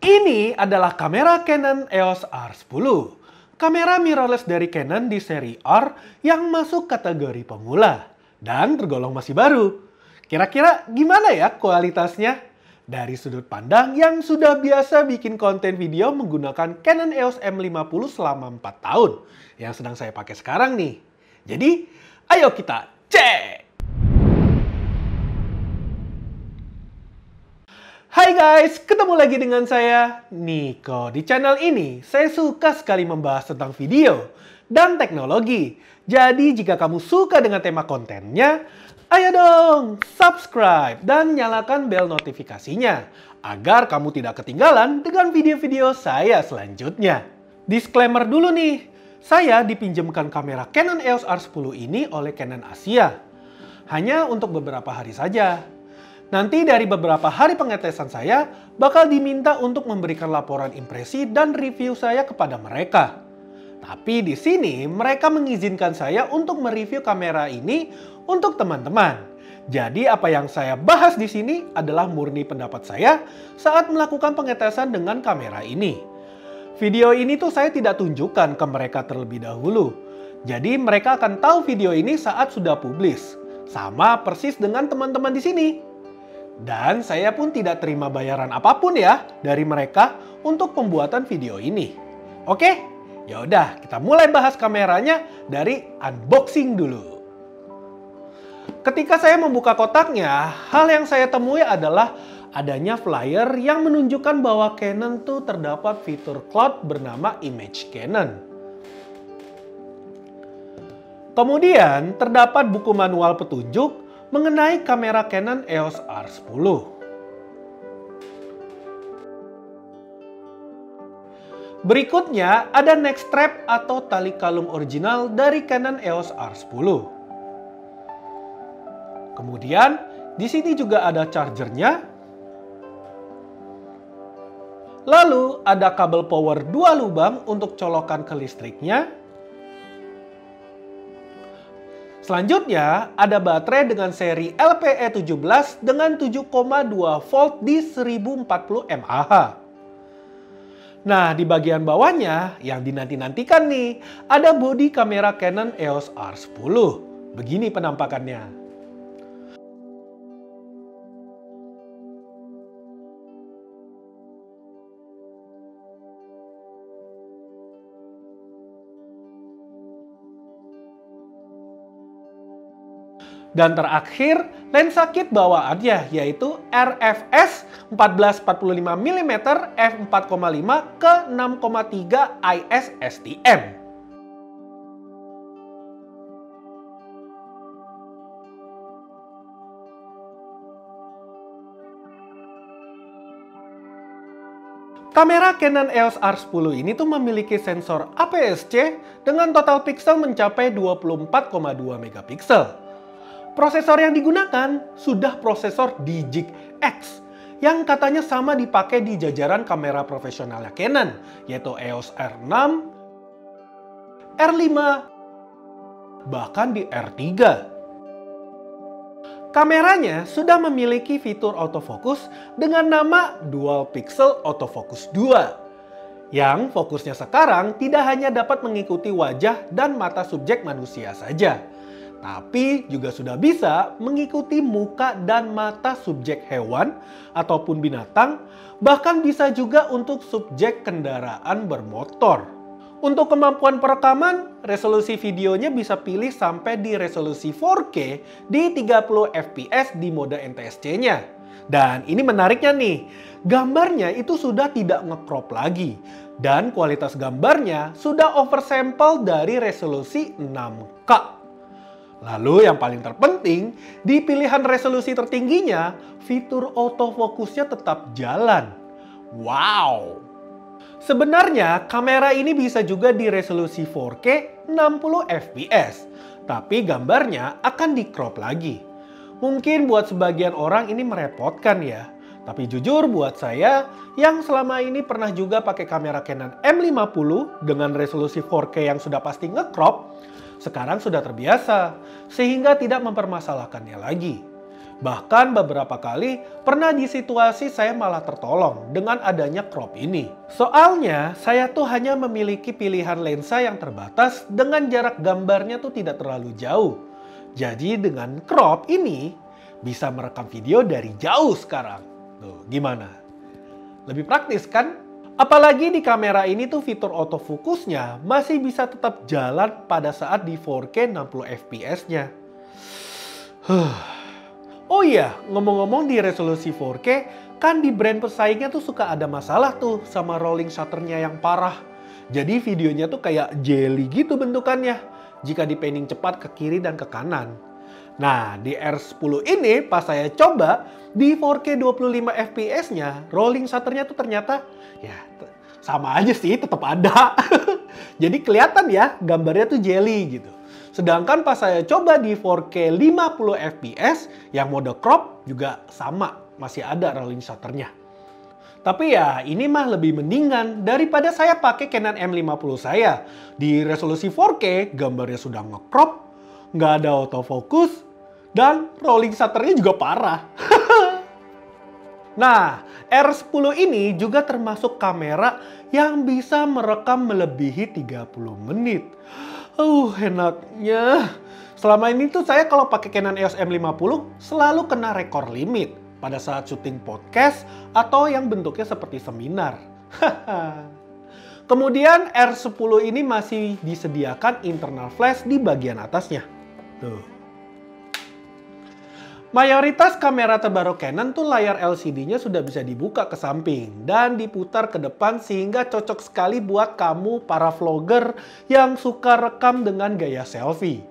Ini adalah kamera Canon EOS R10. Kamera mirrorless dari Canon di seri R yang masuk kategori pemula dan tergolong masih baru. Kira-kira gimana ya kualitasnya? Dari sudut pandang yang sudah biasa bikin konten video menggunakan Canon EOS M50 selama 4 tahun yang sedang saya pakai sekarang nih. Jadi, ayo kita cek! Hai guys, ketemu lagi dengan saya, Niko. Di channel ini, saya suka sekali membahas tentang video dan teknologi. Jadi, jika kamu suka dengan tema kontennya, ayo dong subscribe dan nyalakan bel notifikasinya agar kamu tidak ketinggalan dengan video-video saya selanjutnya. Disclaimer dulu nih, saya dipinjamkan kamera Canon EOS R10 ini oleh Canon Asia. Hanya untuk beberapa hari saja. Nanti dari beberapa hari pengetesan saya bakal diminta untuk memberikan laporan impresi dan review saya kepada mereka. Tapi di sini mereka mengizinkan saya untuk mereview kamera ini untuk teman-teman. Jadi apa yang saya bahas di sini adalah murni pendapat saya saat melakukan pengetesan dengan kamera ini. Video ini tuh saya tidak tunjukkan ke mereka terlebih dahulu. Jadi mereka akan tahu video ini saat sudah publis. Sama persis dengan teman-teman di sini. Dan saya pun tidak terima bayaran apapun ya dari mereka untuk pembuatan video ini. Oke? Ya udah, kita mulai bahas kameranya dari unboxing dulu. Ketika saya membuka kotaknya, hal yang saya temui adalah adanya flyer yang menunjukkan bahwa Canon tuh terdapat fitur cloud bernama Image Canon. Kemudian terdapat buku manual petunjuk mengenai kamera Canon EOS R10. Berikutnya ada neck strap atau tali kalung original dari Canon EOS R10. Kemudian di sini juga ada chargernya. Lalu ada kabel power 2 lubang untuk colokan ke listriknya. Selanjutnya, ada baterai dengan seri LPE17 dengan 7,2 volt di 1040 mAh. Nah, di bagian bawahnya, yang dinanti-nantikan nih, ada bodi kamera Canon EOS R10. Begini penampakannya. Dan terakhir, lensa kit bawaannya yaitu RFS 14-45mm f4.5 ke 6.3 ISSTM. Kamera Canon EOS R10 ini tuh memiliki sensor APS-C dengan total pixel mencapai 24,2 megapiksel. Prosesor yang digunakan sudah prosesor Digic X yang katanya sama dipakai di jajaran kamera profesionalnya Canon, yaitu EOS R6, R5, bahkan di R3. Kameranya sudah memiliki fitur autofocus dengan nama Dual Pixel Autofocus 2, yang fokusnya sekarang tidak hanya dapat mengikuti wajah dan mata subjek manusia saja, tapi juga sudah bisa mengikuti muka dan mata subjek hewan ataupun binatang, bahkan bisa juga untuk subjek kendaraan bermotor. Untuk kemampuan perekaman, resolusi videonya bisa pilih sampai di resolusi 4K di 30 fps di mode NTSC-nya. Dan ini menariknya nih, gambarnya itu sudah tidak nge-crop lagi. Dan kualitas gambarnya sudah oversample dari resolusi 6K. Lalu yang paling terpenting, di pilihan resolusi tertingginya, fitur autofokusnya tetap jalan. Wow! Sebenarnya kamera ini bisa juga di resolusi 4K 60 fps, tapi gambarnya akan di crop lagi. Mungkin buat sebagian orang ini merepotkan ya, tapi jujur buat saya yang selama ini pernah juga pakai kamera Canon M50 dengan resolusi 4K yang sudah pasti nge-crop, sekarang sudah terbiasa, sehingga tidak mempermasalahkannya lagi. Bahkan beberapa kali pernah di situasi saya malah tertolong dengan adanya crop ini. Soalnya saya tuh hanya memiliki pilihan lensa yang terbatas dengan jarak gambarnya tuh tidak terlalu jauh. Jadi dengan crop ini bisa merekam video dari jauh sekarang. Tuh, gimana? Lebih praktis kan? Apalagi di kamera ini tuh fitur autofocusnya masih bisa tetap jalan pada saat di 4K 60 fps-nya. Oh iya, ngomong-ngomong di resolusi 4K, kan di brand pesaingnya tuh suka ada masalah tuh sama rolling shutternya yang parah. Jadi videonya tuh kayak jelly gitu bentukannya jika di panning cepat ke kiri dan ke kanan. Nah, di R10 ini pas saya coba di 4K 25 fps-nya, rolling shutternya tuh ternyata ya sama aja sih, tetap ada. Jadi kelihatan ya gambarnya tuh jelly gitu. Sedangkan pas saya coba di 4K 50 fps, yang mode crop juga sama, masih ada rolling shutternya. Tapi ya ini mah lebih mendingan daripada saya pakai Canon M50 saya. Di resolusi 4K, gambarnya sudah nge-crop, nggak ada autofocus, dan rolling shutternya juga parah. Nah, R10 ini juga termasuk kamera yang bisa merekam melebihi 30 menit. Enaknya. Selama ini tuh saya kalau pakai Canon EOS M50 selalu kena rekor limit pada saat syuting podcast atau yang bentuknya seperti seminar. Kemudian R10 ini masih disediakan internal flash di bagian atasnya. Tuh. Mayoritas kamera terbaru Canon tuh layar LCD-nya sudah bisa dibuka ke samping dan diputar ke depan sehingga cocok sekali buat kamu para vlogger yang suka rekam dengan gaya selfie.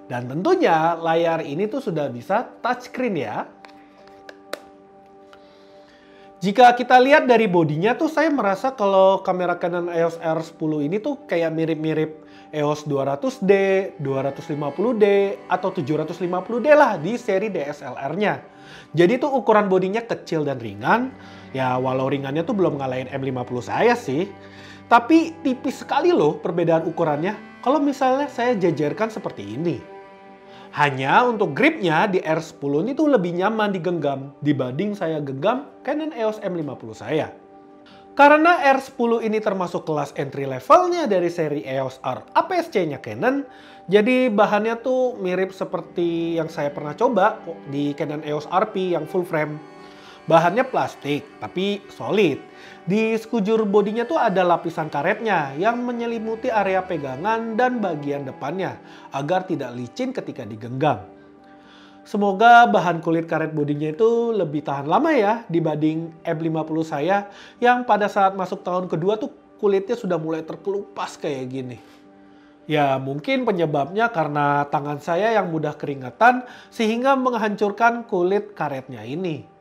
Dan tentunya layar ini tuh sudah bisa touchscreen ya. Jika kita lihat dari bodinya tuh saya merasa kalau kamera Canon EOS R10 ini tuh kayak mirip-mirip EOS 200D, 250D, atau 750D lah di seri DSLR-nya. Jadi tuh ukuran bodinya kecil dan ringan. Ya walau ringannya tuh belum ngalahin M50 saya sih. Tapi tipis sekali loh perbedaan ukurannya kalau misalnya saya jajarkan seperti ini. Hanya untuk gripnya di R10 ini tuh lebih nyaman digenggam dibanding saya genggam Canon EOS M50 saya. Karena R10 ini termasuk kelas entry levelnya dari seri EOS R APS-C-nya Canon, jadi bahannya tuh mirip seperti yang saya pernah coba di Canon EOS RP yang full frame. Bahannya plastik, tapi solid. Di sekujur bodinya tuh ada lapisan karetnya yang menyelimuti area pegangan dan bagian depannya agar tidak licin ketika digenggam. Semoga bahan kulit karet bodinya itu lebih tahan lama ya dibanding M50 saya yang pada saat masuk tahun kedua tuh kulitnya sudah mulai terkelupas kayak gini. Ya mungkin penyebabnya karena tangan saya yang mudah keringatan sehingga menghancurkan kulit karetnya ini.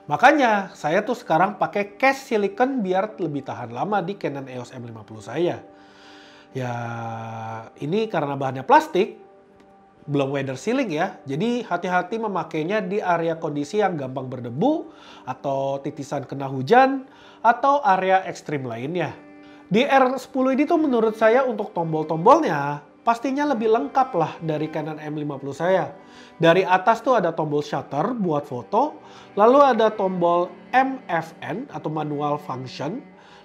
Makanya saya tuh sekarang pakai case silikon biar lebih tahan lama di Canon EOS M50 saya. Ya ini karena bahannya plastik, belum weather sealing ya. Jadi hati-hati memakainya di area kondisi yang gampang berdebu atau titisan kena hujan atau area ekstrim lainnya. Di R10 ini tuh menurut saya untuk tombol-tombolnya pastinya lebih lengkap lah dari Canon M50 saya. Dari atas tuh ada tombol shutter buat foto, lalu ada tombol MFN atau manual function,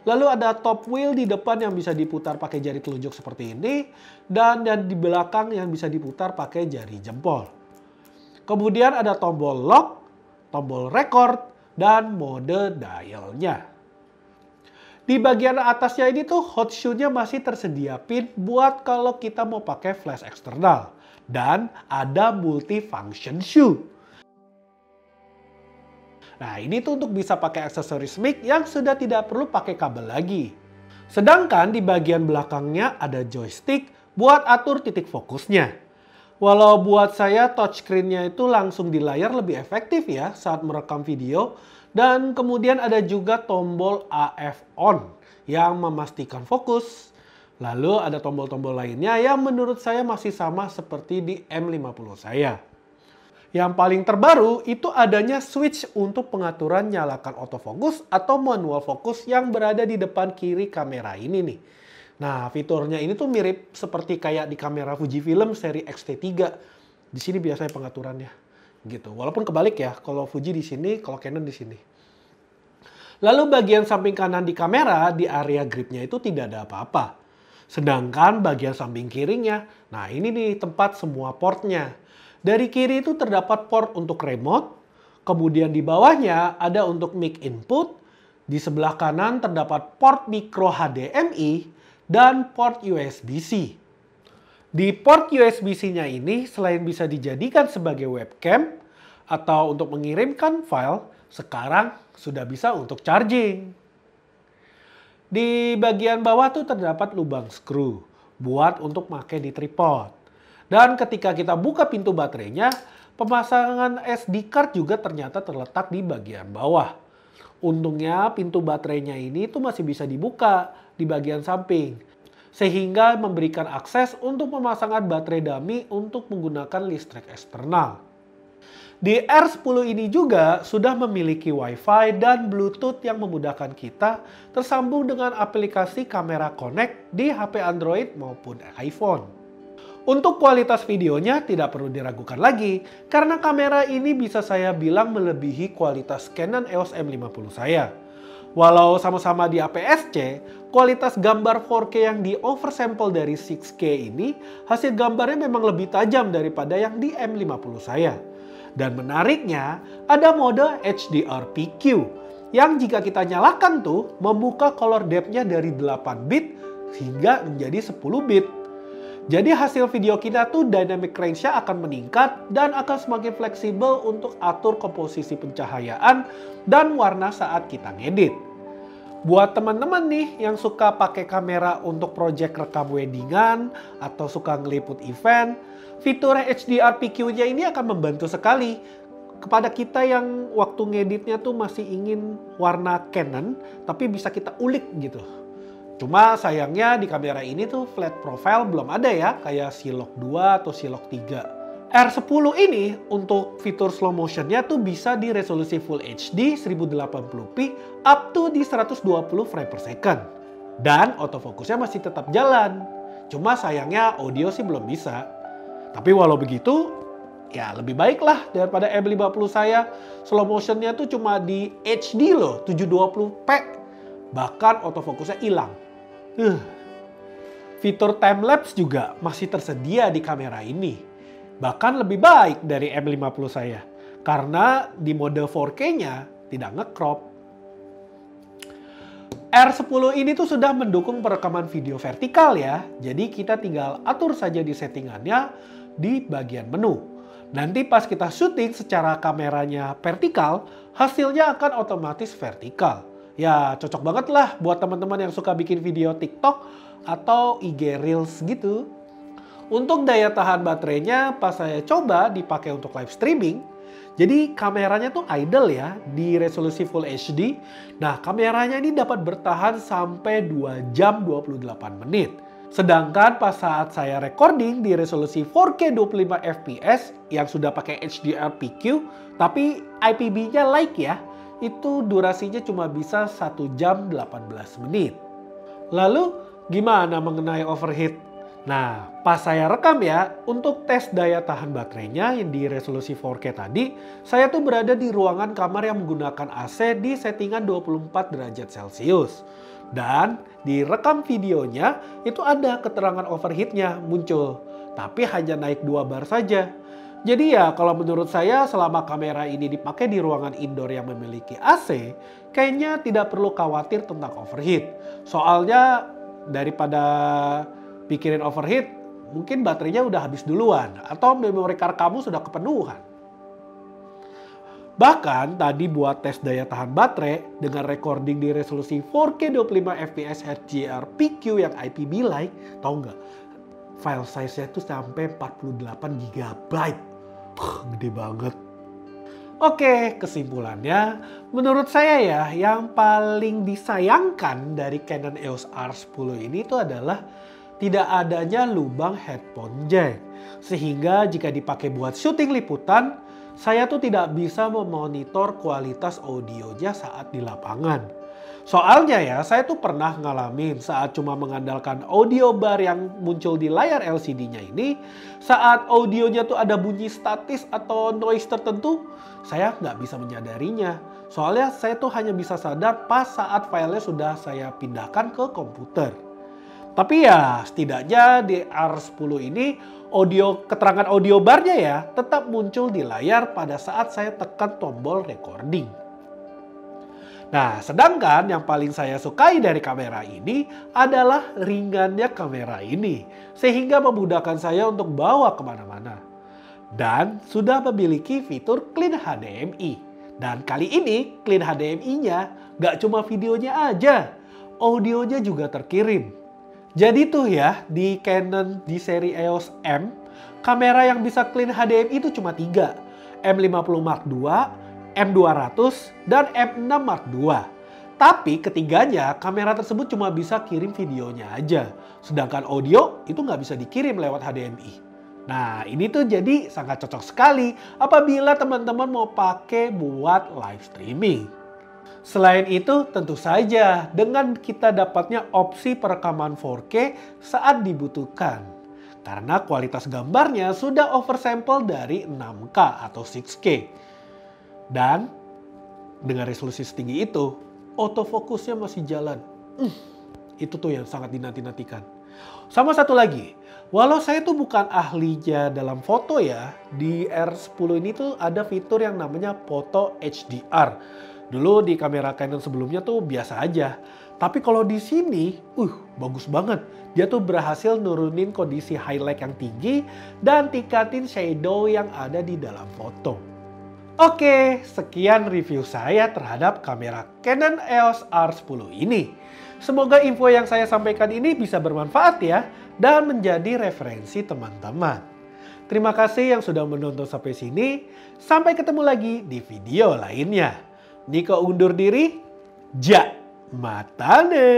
lalu ada top wheel di depan yang bisa diputar pakai jari telunjuk seperti ini, dan di belakang yang bisa diputar pakai jari jempol. Kemudian ada tombol lock, tombol record, dan mode dialnya. Di bagian atasnya ini tuh hot shoe-nya masih tersedia pin buat kalau kita mau pakai flash eksternal. Dan ada multi-function shoe. Nah ini tuh untuk bisa pakai aksesoris mic yang sudah tidak perlu pakai kabel lagi. Sedangkan di bagian belakangnya ada joystick buat atur titik fokusnya. Walau buat saya touchscreen-nya itu langsung di layar lebih efektif ya saat merekam video. Dan kemudian ada juga tombol AF on yang memastikan fokus. Lalu ada tombol-tombol lainnya yang menurut saya masih sama seperti di M50 saya. Yang paling terbaru itu adanya switch untuk pengaturan nyalakan autofocus atau manual fokus yang berada di depan kiri kamera ini nih. Nah fiturnya ini tuh mirip seperti kayak di kamera Fujifilm seri X-T3. Di sini biasanya pengaturannya. gitu. Walaupun kebalik ya, kalau Fuji di sini, kalau Canon di sini. Lalu bagian samping kanan di kamera, di area gripnya itu tidak ada apa-apa. Sedangkan bagian samping kirinya, nah ini nih tempat semua portnya. Dari kiri itu terdapat port untuk remote, kemudian di bawahnya ada untuk mic input, di sebelah kanan terdapat port micro HDMI, dan port USB-C. Di port USB-C-nya ini selain bisa dijadikan sebagai webcam atau untuk mengirimkan file, sekarang sudah bisa untuk charging. Di bagian bawah tuh terdapat lubang screw buat untuk pakai di tripod. Dan ketika kita buka pintu baterainya, pemasangan SD card juga ternyata terletak di bagian bawah. Untungnya pintu baterainya ini tuh masih bisa dibuka di bagian samping, sehingga memberikan akses untuk pemasangan baterai dummy untuk menggunakan listrik eksternal. Di R10 ini juga sudah memiliki Wi-Fi dan Bluetooth yang memudahkan kita tersambung dengan aplikasi kamera Connect di HP Android maupun iPhone. Untuk kualitas videonya tidak perlu diragukan lagi, karena kamera ini bisa saya bilang melebihi kualitas Canon EOS M50 saya. Walau sama-sama di APS-C, kualitas gambar 4K yang di oversample dari 6K ini, hasil gambarnya memang lebih tajam daripada yang di M50 saya. Dan menariknya, ada mode HDR-PQ yang jika kita nyalakan tuh membuka color depth-nya dari 8 bit hingga menjadi 10 bit. Jadi hasil video kita tuh dynamic range-nya akan meningkat dan akan semakin fleksibel untuk atur komposisi pencahayaan dan warna saat kita ngedit. Buat teman-teman nih yang suka pakai kamera untuk project rekam weddingan atau suka ngeliput event, fitur HDR-PQ-nya ini akan membantu sekali kepada kita yang waktu ngeditnya tuh masih ingin warna Canon tapi bisa kita ulik gitu. Cuma sayangnya di kamera ini tuh flat profile belum ada ya, kayak Silog 2 atau Silog 3. R10 ini untuk fitur slow motionnya tuh bisa di resolusi Full HD 1080p up to di 120 frame per second. Dan autofokusnya masih tetap jalan. Cuma sayangnya audio sih belum bisa. Tapi walau begitu, ya lebih baik lah daripada M50 saya. Slow motionnya tuh cuma di HD loh, 720p. Bahkan autofokusnya hilang. Fitur time-lapse juga masih tersedia di kamera ini. Bahkan lebih baik dari M50 saya. Karena di mode 4K-nya tidak nge-crop. R10 ini tuh sudah mendukung perekaman video vertikal ya. Jadi kita tinggal atur saja di settingannya di bagian menu. Nanti pas kita syuting secara kameranya vertikal, hasilnya akan otomatis vertikal. Ya cocok banget lah buat teman-teman yang suka bikin video TikTok atau IG Reels gitu. Untuk daya tahan baterainya pas saya coba dipakai untuk live streaming, jadi kameranya tuh idle ya di resolusi Full HD. Nah kameranya ini dapat bertahan sampai 2 jam 28 menit. Sedangkan pas saat saya recording di resolusi 4K 25 fps yang sudah pakai HDR-PQ, tapi IPB-nya like ya, itu durasinya cuma bisa 1 jam 18 menit. Lalu gimana mengenai overheat? Nah, pas saya rekam ya, untuk tes daya tahan baterainya yang di resolusi 4K tadi, saya tuh berada di ruangan kamar yang menggunakan AC di settingan 24 derajat Celcius. Dan di rekam videonya, itu ada keterangan overheatnya muncul. Tapi hanya naik 2 bar saja. Jadi ya kalau menurut saya selama kamera ini dipakai di ruangan indoor yang memiliki AC, kayaknya tidak perlu khawatir tentang overheat. Soalnya daripada pikirin overheat, mungkin baterainya udah habis duluan atau memori card kamu sudah kepenuhan. Bahkan tadi buat tes daya tahan baterai dengan recording di resolusi 4K 25 fps HDR-PQ yang IPB like, tau nggak? File size-nya itu sampai 48 GB. Gede banget. Oke, kesimpulannya menurut saya ya yang paling disayangkan dari Canon EOS R10 ini itu adalah tidak adanya lubang headphone jack. Sehingga jika dipakai buat syuting liputan, saya tuh tidak bisa memonitor kualitas audionya saat di lapangan. Soalnya ya, saya tuh pernah ngalamin saat cuma mengandalkan audio bar yang muncul di layar LCD-nya ini, saat audionya tuh ada bunyi statis atau noise tertentu, saya nggak bisa menyadarinya. Soalnya saya tuh hanya bisa sadar pas saat filenya sudah saya pindahkan ke komputer. Tapi ya setidaknya di R10 ini keterangan audio barnya ya tetap muncul di layar pada saat saya tekan tombol recording. Nah, sedangkan yang paling saya sukai dari kamera ini adalah ringannya kamera ini. Sehingga memudahkan saya untuk bawa kemana-mana. Dan sudah memiliki fitur Clean HDMI. Dan kali ini Clean HDMI-nya gak cuma videonya aja, audionya juga terkirim. Jadi tuh ya, di Canon di seri EOS M, kamera yang bisa Clean HDMI itu cuma 3. M50 Mark II, M200, dan M6 Mark II. Tapi ketiganya, kamera tersebut cuma bisa kirim videonya aja. Sedangkan audio itu nggak bisa dikirim lewat HDMI. Nah, ini tuh jadi sangat cocok sekali apabila teman-teman mau pakai buat live streaming. Selain itu, tentu saja dengan kita dapatnya opsi perekaman 4K saat dibutuhkan. Karena kualitas gambarnya sudah oversample dari 6K atau 6K. Dan dengan resolusi setinggi itu, autofokusnya masih jalan. Itu tuh yang sangat dinanti-nantikan. Sama satu lagi, walau saya tuh bukan ahlinya dalam foto ya, di R10 ini tuh ada fitur yang namanya Photo HDR. Dulu di kamera Canon sebelumnya tuh biasa aja. Tapi kalau di sini, bagus banget. Dia tuh berhasil nurunin kondisi highlight yang tinggi dan tingkatin shadow yang ada di dalam foto. Oke, sekian review saya terhadap kamera Canon EOS R10 ini. Semoga info yang saya sampaikan ini bisa bermanfaat ya dan menjadi referensi teman-teman. Terima kasih yang sudah menonton sampai sini. Sampai ketemu lagi di video lainnya. Niko undur diri, matane.